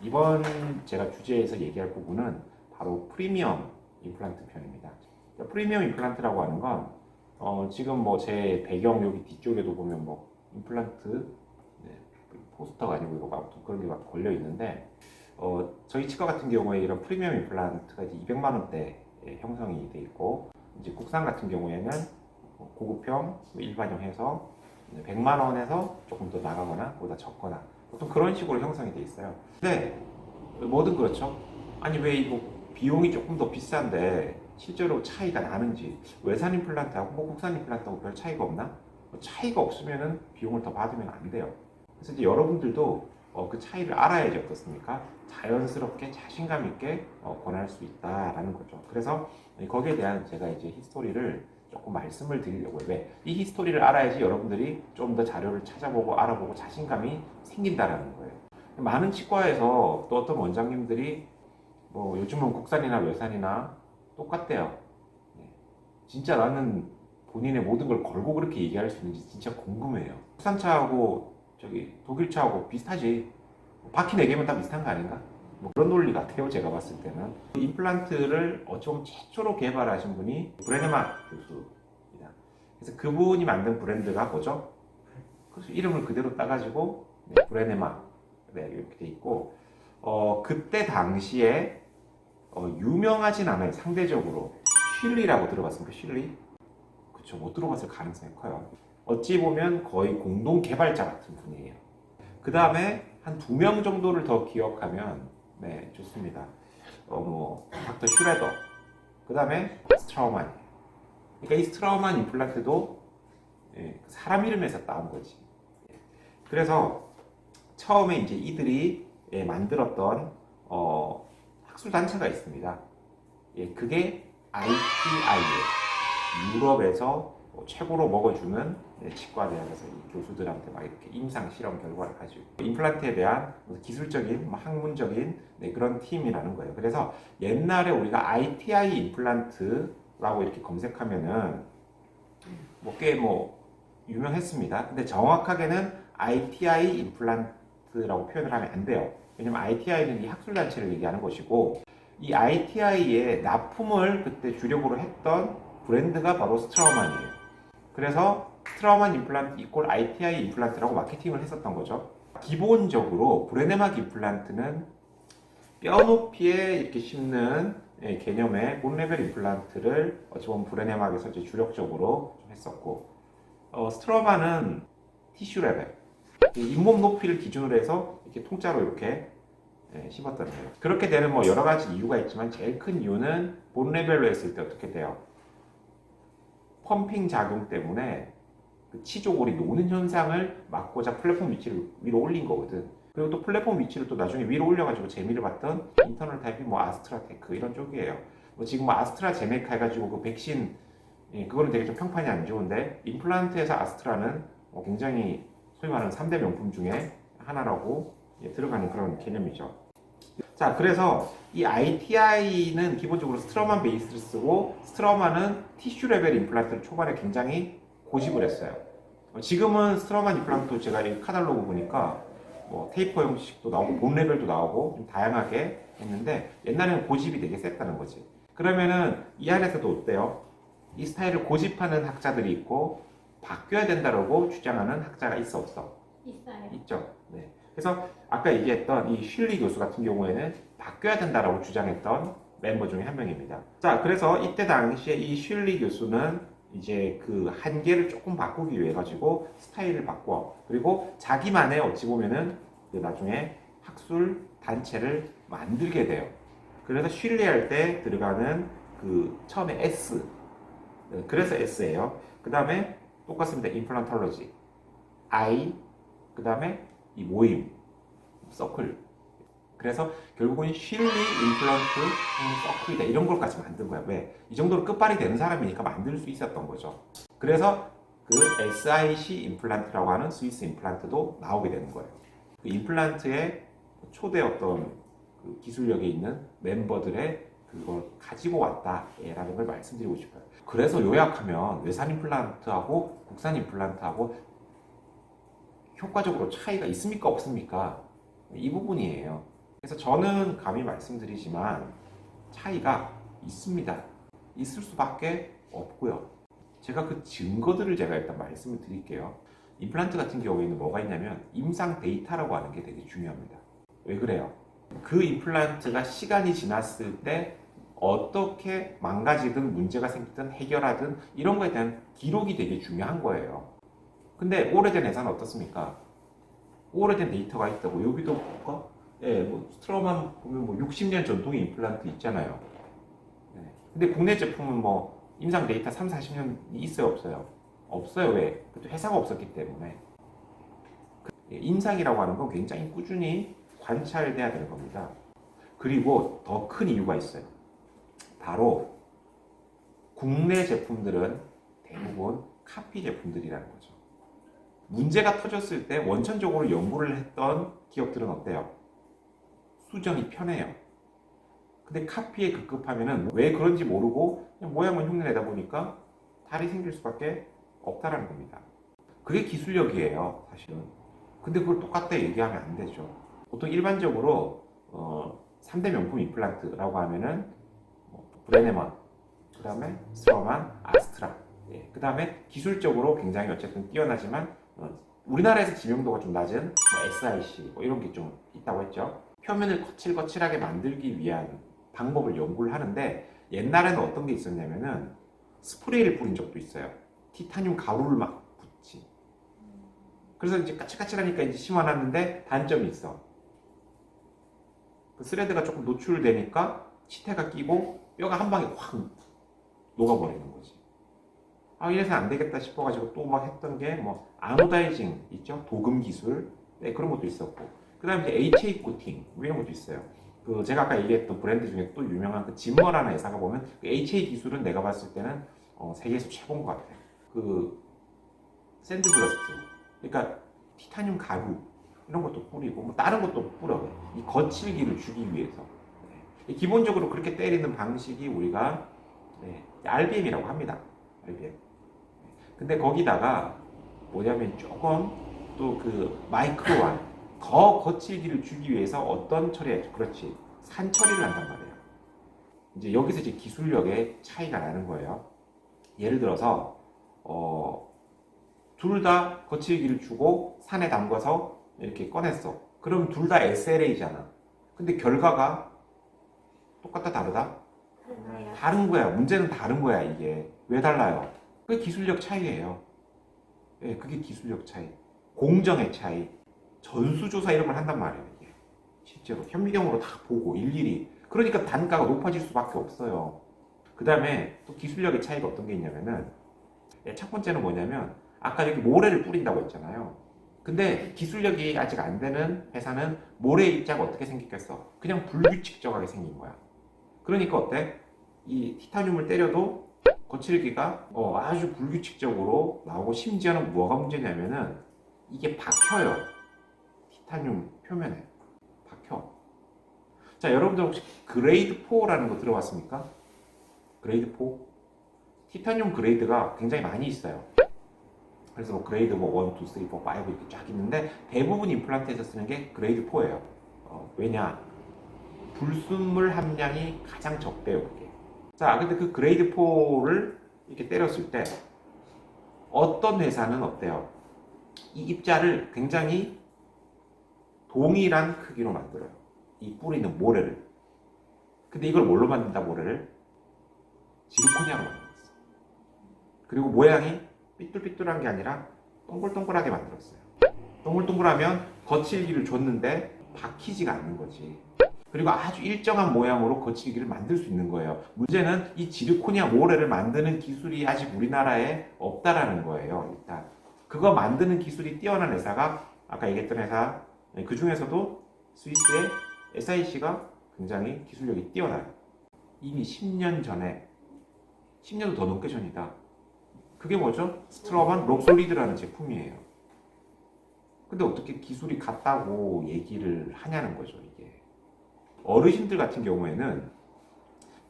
이번 제가 주제에서 얘기할 부분은 바로 프리미엄 임플란트 편입니다. 프리미엄 임플란트라고 하는 건 지금 뭐 제 배경 여기 뒤쪽에도 보면 뭐 임플란트 포스터가 아니고 이거 막 그런 게 막 걸려 있는데 저희 치과 같은 경우에 이런 프리미엄 임플란트가 이제 200만 원대에 형성이 돼 있고, 이제 국산 같은 경우에는 고급형, 일반형 해서 100만 원에서 조금 더 나가거나 보다 적거나 보통 그런 식으로 형성이 돼 있어요. 근데 뭐든 그렇죠. 아니 왜 이거 비용이 조금 더 비싼데 실제로 차이가 나는지, 외산 임플란트하고 뭐 국산 임플란트하고 별 차이가 없나? 차이가 없으면은 비용을 더 받으면 안 돼요. 그래서 이제 여러분들도 그 차이를 알아야지 어떻습니까? 자연스럽게 자신감 있게 권할 수 있다라는 거죠. 그래서 거기에 대한 제가 이제 히스토리를 조금 말씀을 드리려고요. 왜? 이 히스토리를 알아야지 여러분들이 좀 더 자료를 찾아보고 알아보고 자신감이 생긴다라는 거예요. 많은 치과에서 또 어떤 원장님들이 뭐 요즘은 국산이나 외산이나 똑같대요. 진짜 나는 본인의 모든 걸 걸고 그렇게 얘기할 수 있는지 진짜 궁금해요. 국산차하고 저기 독일차하고 비슷하지. 바퀴 4개면 다 비슷한 거 아닌가? 뭐 그런 논리 같아요, 제가 봤을 때는. 임플란트를 어쩜 최초로 개발하신 분이 브레네마 교수입니다. 그래서 그분이 만든 브랜드가 뭐죠? 그래서 이름을 그대로 따가지고 브레네마 이렇게 돼 있고, 그때 당시에 유명하진 않아요. 상대적으로 슐리라고 들어봤습니까? 슐리? 그쵸, 못 들어봤을 가능성이 커요. 어찌 보면 거의 공동 개발자 같은 분이에요. 그 다음에 한 2명 정도를 더 기억하면 좋습니다. 뭐 닥터 슈레더, 그 다음에 스트라우만. 그러니까 이 스트라우만 임플란트도 사람 이름에서 따온 거지. 그래서 처음에 이제 이들이 만들었던 학술 단체가 있습니다. 그게 ITI예요. 유럽에서 최고로 먹어주는 치과대학에서 이 교수들한테 막 이렇게 임상 실험 결과를 가지고 임플란트에 대한 기술적인, 학문적인 그런 팀이라는 거예요. 그래서 옛날에 우리가 ITI 임플란트라고 이렇게 검색하면은 꽤 유명했습니다. 근데 정확하게는 ITI 임플란트라고 표현을 하면 안 돼요. 왜냐면 ITI는 이 학술단체를 얘기하는 것이고, 이 ITI의 납품을 그때 주력으로 했던 브랜드가 바로 스트라우만이에요. 그래서 스트라우만 임플란트 이꼴 ITI 임플란트라고 마케팅을 했었던 거죠. 기본적으로 브레네막 임플란트는 뼈 높이에 이렇게 심는 개념의 본레벨 임플란트를 어찌 보면 브레네막에서 이제 주력적으로 좀 했었고, 스트라우만은 티슈 레벨, 잇몸 높이를 기준으로 해서 이렇게 통짜로 이렇게 심었던 거예요. 그렇게 되는 여러 가지 이유가 있지만 제일 큰 이유는 본 레벨로 했을 때 어떻게 돼요? 펌핑 작용 때문에 그 치조골이 노는 현상을 막고자 플랫폼 위치를 위로 올린 거거든. 그리고 또 플랫폼 위치를 또 나중에 위로 올려가지고 재미를 봤던 인터널 타입이 아스트라테크 이런 쪽이에요. 지금 아스트라제네카 해가지고 그 백신, 그거는 되게 좀 평판이 안 좋은데, 임플란트에서 아스트라는 굉장히 소위 말하는 3대 명품 중에 하나라고 들어가는 그런 개념이죠. 자, 그래서 이 ITI는 기본적으로 스트라우만 베이스를 쓰고, 스트라우만은 티슈 레벨 임플란트를 초반에 굉장히 고집을 했어요. 지금은 스트라우만 임플란트 제가 이 카탈로그 보니까 테이퍼 형식도 나오고 본 레벨도 나오고 좀 다양하게 했는데, 옛날에는 고집이 되게 셌다는 거지. 그러면은 이 안에서도 어때요? 이 스타일을 고집하는 학자들이 있고 바뀌어야 된다고 주장하는 학자가 있어 없어? 있어요. 있죠. 네. 그래서 아까 얘기했던 이 슐리 교수 같은 경우에는 바뀌어야 된다라고 주장했던 멤버 중에 한 명입니다. 자, 그래서 이때 당시에 이 슐리 교수는 이제 그 한계를 조금 바꾸기 위해 가지고 스타일을 바꿔, 그리고 자기만의 어찌 보면은 나중에 학술 단체를 만들게 돼요. 그래서 슐리 할 때 들어가는 그 처음에 S, 그래서 S예요. 그 다음에 똑같습니다. 임플란톨로지, I, 그 다음에 이 모임, 서클. 그래서 결국은 슐리 임플란트 서클이다, 이런 걸까지 만든 거야. 왜? 이 정도로 끝발이 되는 사람이니까 만들 수 있었던 거죠. 그래서 그 SIC 임플란트라고 하는 스위스 임플란트도 나오게 되는 거예요. 그 임플란트의 초대 어떤 그 기술력에 있는 멤버들의 그걸 가지고 왔다라는 걸 말씀드리고 싶어요. 그래서 요약하면 외산 임플란트하고 국산 임플란트하고 효과적으로 차이가 있습니까 없습니까? 이 부분이에요. 그래서 저는 감히 말씀드리지만 차이가 있습니다. 있을 수밖에 없고요. 제가 그 증거들을 제가 일단 말씀을 드릴게요. 임플란트 같은 경우에는 뭐가 있냐면 임상 데이터라고 하는 게 되게 중요합니다. 왜 그래요? 그 임플란트가 시간이 지났을 때 어떻게 망가지든 문제가 생기든 해결하든 이런 거에 대한 기록이 되게 중요한 거예요. 근데 오래된 회사는 어떻습니까? 오래된 데이터가 있다고. 여기도 볼까? 예, 뭐 스트로만 보면 뭐 60년 전통의 임플란트 있잖아요. 네. 근데 국내 제품은 뭐 임상 데이터 3, 40년이 있어요, 없어요? 없어요. 왜? 그것도 회사가 없었기 때문에. 임상이라고 하는 건 굉장히 꾸준히 관찰돼야 되는 겁니다. 그리고 더 큰 이유가 있어요. 바로 국내 제품들은 대부분 카피 제품들이라는 거죠. 문제가 터졌을 때 원천적으로 연구를 했던 기업들은 어때요? 수정이 편해요. 근데 카피에 급급하면은 왜 그런지 모르고 그냥 모양만 흉내내다 보니까 탈이 생길 수밖에 없다라는 겁니다. 그게 기술력이에요, 사실은. 근데 그걸 똑같다 얘기하면 안 되죠. 보통 일반적으로 3대 명품 임플란트라고 하면은 브레네먼, 그 다음에 스트로만, 아스트라. 예, 그 다음에 기술적으로 굉장히 어쨌든 뛰어나지만 우리나라에서 지명도가 좀 낮은 SIC 이런 게 좀 있다고 했죠. 표면을 거칠거칠하게 만들기 위한 방법을 연구를 하는데 옛날에는 어떤 게 있었냐면은 스프레이를 뿌린 적도 있어요. 티타늄 가루를 막 붙이. 그래서 이제 까칠까칠하니까 이제 심어놨는데 단점이 있어. 그 스레드가 조금 노출되니까 치태가 끼고 뼈가 한 방에 확 녹아버리는 거지. 아, 이래서 안 되겠다 싶어가지고 또 막 했던 게 뭐 아노다이징 있죠? 도금 기술. 네, 그런 것도 있었고. 그 다음에 이제 HA 코팅 뭐 이런 것도 있어요. 그 제가 아까 얘기했던 브랜드 중에 또 유명한 그 짐머라는 회사가 보면 그 HA 기술은 내가 봤을 때는 세계에서 최고인 것 같아요. 그 샌드블러스트, 그러니까 티타늄 가루 이런 것도 뿌리고 뭐 다른 것도 뿌려. 이 거칠기를 주기 위해서. 네. 기본적으로 그렇게 때리는 방식이 우리가 RBM이라고 합니다. RBM. 근데 거기다가 뭐냐면 조금 또 그 마이크로한 더 거칠기를 주기 위해서 어떤 처리에 그렇지 산 처리를 한단 말이에요. 이제 여기서 이제 기술력의 차이가 나는 거예요. 예를 들어서 둘 다 거칠기를 주고 산에 담가서 이렇게 꺼냈어. 그럼 둘 다 SLA잖아. 근데 결과가 똑같다 다르다? 달라요. 다른 거야. 문제는 다른 거야 이게. 왜 달라요? 그게 기술력 차이예요. 예, 그게 기술력 차이. 공정의 차이. 전수조사 이런 걸 한단 말이에요. 이게. 실제로 현미경으로 다 보고 일일이. 그러니까 단가가 높아질 수밖에 없어요. 그 다음에 또 기술력의 차이가 어떤 게 있냐면은 첫 번째는 뭐냐면 아까 여기 모래를 뿌린다고 했잖아요. 근데 기술력이 아직 안 되는 회사는 모래 입자가 어떻게 생겼겠어? 그냥 불규칙적하게 생긴 거야. 그러니까 어때? 이 티타늄을 때려도 거칠기가 아주 불규칙적으로 나오고 심지어는 뭐가 문제냐면은 이게 박혀요. 티타늄 표면에 박혀. 자, 여러분들 혹시 그레이드 4라는 거 들어봤습니까? 그레이드 4? 티타늄 그레이드가 굉장히 많이 있어요. 그래서 뭐 그레이드 뭐 1, 2, 3, 4, 5 이렇게 쫙 있는데 대부분 임플란트에서 쓰는 게 그레이드 4예요. 왜냐? 불순물 함량이 가장 적대요, 그게. 자, 근데 그 그레이드 4를 이렇게 때렸을 때 어떤 회사는 어때요? 이 입자를 굉장히 동일한 크기로 만들어요. 이 뿌리는 모래를. 근데 이걸 뭘로 만든다, 모래를? 지르코니아로 만들었어. 그리고 모양이 삐뚤삐뚤한 게 아니라 동글동글하게 만들었어요. 동글동글하면 거칠기를 줬는데 박히지가 않는 거지. 그리고 아주 일정한 모양으로 거칠기를 만들 수 있는 거예요. 문제는 이 지르코니아 모래를 만드는 기술이 아직 우리나라에 없다라는 거예요. 일단 그거 만드는 기술이 뛰어난 회사가 아까 얘기했던 회사, 그 중에서도 스위스의 SIC가 굉장히 기술력이 뛰어나요. 이미 10년 전에, 10년도 더 넘게 전이다. 그게 뭐죠? 스트로만 록솔리드라는 제품이에요. 근데 어떻게 기술이 같다고 얘기를 하냐는 거죠, 이게. 어르신들 같은 경우에는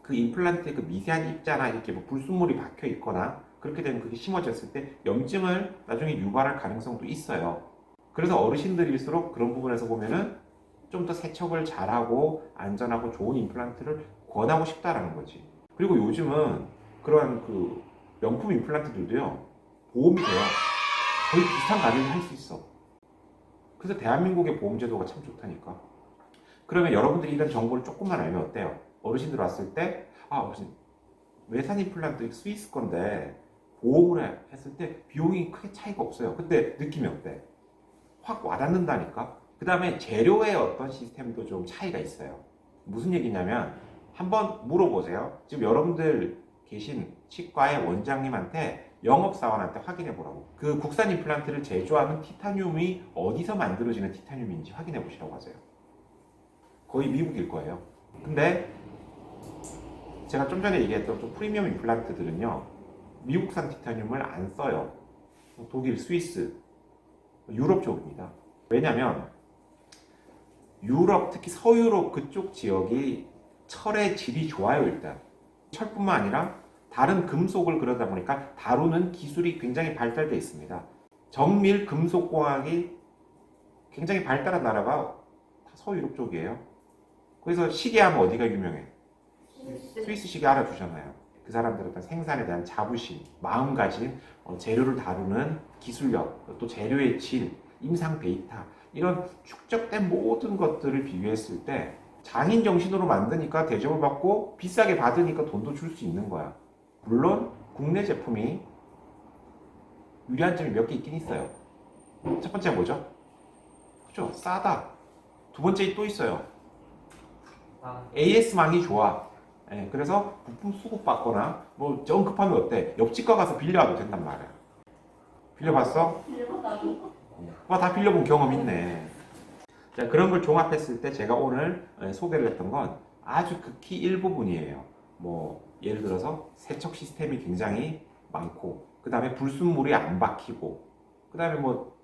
그 임플란트에 그 미세한 입자나 이렇게 뭐 불순물이 박혀 있거나 그렇게 되면 그게 심어졌을 때 염증을 나중에 유발할 가능성도 있어요. 그래서 어르신들일수록 그런 부분에서 보면은 좀 더 세척을 잘하고 안전하고 좋은 임플란트를 권하고 싶다라는 거지. 그리고 요즘은 그런 그 명품 임플란트들도요, 보험이 돼요. 거의 비슷한 가격에 할 수 있어. 그래서 대한민국의 보험제도가 참 좋다니까. 그러면 여러분들이 이런 정보를 조금만 알면 어때요? 어르신들 왔을 때, 아, 어르신, 외산 임플란트 스위스 건데, 보험을 했을 때 비용이 크게 차이가 없어요. 근데 느낌이 어때? 확 와닿는다니까? 그 다음에 재료의 어떤 시스템도 좀 차이가 있어요. 무슨 얘기냐면, 한번 물어보세요. 지금 여러분들 계신 치과의 원장님한테 영업사원한테 확인해 보라고. 그 국산 임플란트를 제조하는 티타늄이 어디서 만들어지는 티타늄인지 확인해 보시라고 하세요. 거의 미국일 거예요. 근데 제가 좀 전에 얘기했던 좀 프리미엄 임플란트들은요, 미국산 티타늄을 안 써요. 독일, 스위스, 유럽 쪽입니다. 왜냐면 유럽, 특히 서유럽 그쪽 지역이 철의 질이 좋아요. 일단 철뿐만 아니라 다른 금속을 그러다 보니까 다루는 기술이 굉장히 발달되어 있습니다. 정밀 금속공학이 굉장히 발달한 나라가 다 서유럽 쪽이에요. 그래서 시계 하면 어디가 유명해? 스위스 시계 알아두잖아요. 그 사람들은 어떤 생산에 대한 자부심, 마음가짐, 재료를 다루는 기술력, 또 재료의 질, 임상 데이터, 이런 축적된 모든 것들을 비교했을 때 장인 정신으로 만드니까 대접을 받고 비싸게 받으니까 돈도 줄 수 있는 거야. 물론 국내 제품이 유리한 점이 몇 개 있긴 있어요. 첫 번째 뭐죠? 그죠? 싸다. 두 번째 또 있어요. AS망이 좋아. 예, 그래서 부품 수급받거나 뭐 정 급하면 어때? 옆집과 가서 빌려와도 된단 말이야. 빌려봤어? 와, 다 빌려본 경험 있네. 자, 그런 걸 종합했을 때 제가 오늘 소개를 했던 건 아주 극히 일부분이에요. 뭐 예를 들어서 세척 시스템이 굉장히 많고, 그 다음에 불순물이 안 박히고, 그 다음에 뭐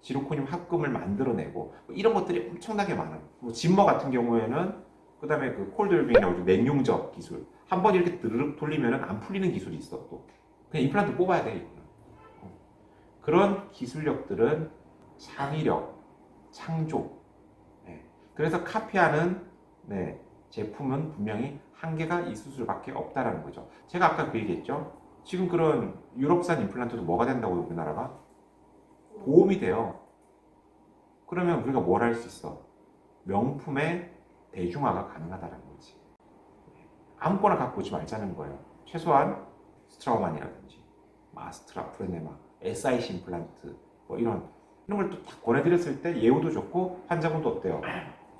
지르코늄 합금을 만들어내고, 뭐 이런 것들이 엄청나게 많아요. 뭐 진머 같은 경우에는 그 다음에 그 콜드웰빙이라고 냉용적 기술, 한번 이렇게 드르륵 돌리면 안 풀리는 기술이 있어. 또 그냥 임플란트 뽑아야 돼. 이거는. 그런 기술력들은 창의력, 창조. 네. 그래서 카피하는 제품은 분명히 한계가 있을 수밖에 없다라는 거죠. 제가 아까 그 얘기했죠. 지금 그런 유럽산 임플란트도 뭐가 된다고 우리나라가? 보험이 돼요. 그러면 우리가 뭘 할 수 있어? 명품의 대중화가 가능하다는 거지. 아무거나 갖고 오지 말자는 거예요. 최소한 스트라우만이라든지 마스트라, 프레네마, SIC 임플란트 뭐 이런 걸 또 딱 권해드렸을 때 예우도 좋고 환자분도 어때요?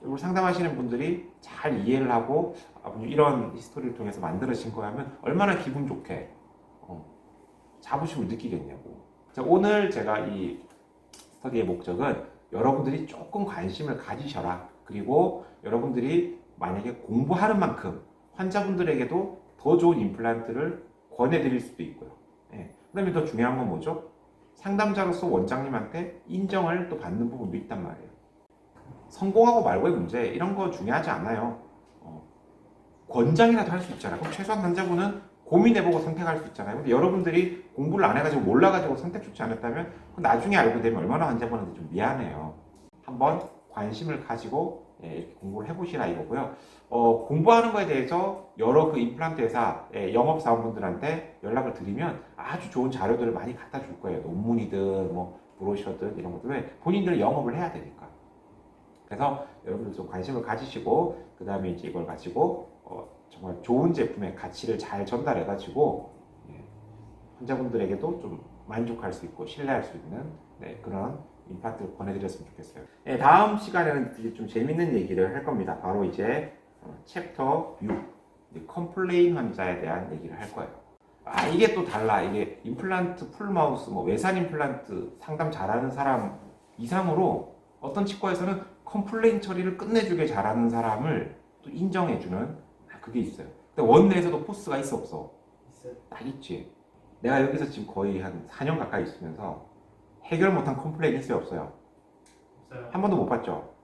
이걸 상담하시는 분들이 잘 이해를 하고 이런 히스토리를 통해서 만들어진 거야 하면 얼마나 기분 좋게 자부심을 느끼겠냐고. 자, 오늘 제가 이 스터디의 목적은 여러분들이 조금 관심을 가지셔라. 그리고 여러분들이 만약에 공부하는 만큼 환자분들에게도 더 좋은 임플란트를 권해드릴 수도 있고요. 그 다음에 더 중요한 건 뭐죠? 상담자로서 원장님한테 인정을 또 받는 부분도 있단 말이에요. 성공하고 말고의 문제 이런 거 중요하지 않아요. 권장이라도 할 수 있잖아요. 그럼 최소한 환자분은 고민해보고 선택할 수 있잖아요. 근데 여러분들이 공부를 안 해가지고 몰라가지고 선택 좋지 않았다면 나중에 알고 되면 얼마나 환자분한테 좀 미안해요. 한번 관심을 가지고 이렇게 공부를 해보시라 이거고요. 공부하는 거에 대해서 여러 그 임플란트 회사 영업사원분들한테 연락을 드리면 아주 좋은 자료들을 많이 갖다 줄 거예요. 논문이든 뭐 브로셔든 이런 것들. 왜? 본인들은 영업을 해야 되니까. 그래서 여러분들 좀 관심을 가지시고 그 다음에 이제 이걸 가지고 정말 좋은 제품의 가치를 잘 전달해가지고 환자분들에게도 좀 만족할 수 있고 신뢰할 수 있는 그런 임플란트를 권해드렸으면 좋겠어요. 다음 시간에는 되게 좀 재밌는 얘기를 할 겁니다. 바로 이제 챕터 6 컴플레인 환자에 대한 얘기를 할 거예요. 이게 또 달라. 이게 임플란트 풀마우스, 뭐 외산 임플란트 상담 잘하는 사람 이상으로 어떤 치과에서는 컴플레인 처리를 끝내주게 잘하는 사람을 또 인정해주는 그게 있어요. 근데 원내에서도 포스가 있어 없어? 있어요. 딱 있지. 내가 여기서 지금 거의 한 4년 가까이 있으면서 해결 못한 컴플레인이 있어요 없어요? 없어요. 한 번도 못 봤죠?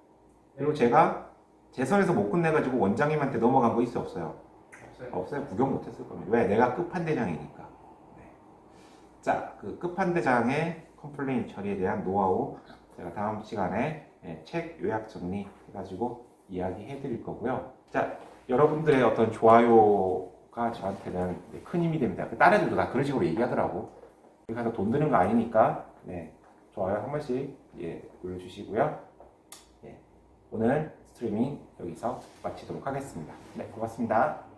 그리고 제가 제 선에서 못 끝내가지고 원장님한테 넘어간 거 있어요 없어요? 없어요. 없어요. 구경 못했을 겁니다. 왜? 내가 끝판대장이니까. 자, 그 끝판대장의 컴플레인 처리에 대한 노하우 제가 다음 시간에 책 요약 정리 해가지고 이야기해 드릴 거고요. 자, 여러분들의 어떤 좋아요가 저한테는 큰 힘이 됩니다. 딴 애들도 다 그런 식으로 얘기하더라고. 여기 가서 돈 드는 거 아니니까 좋아요 한 번씩 올려주시고요. 오늘 스트리밍 여기서 마치도록 하겠습니다. 네, 고맙습니다.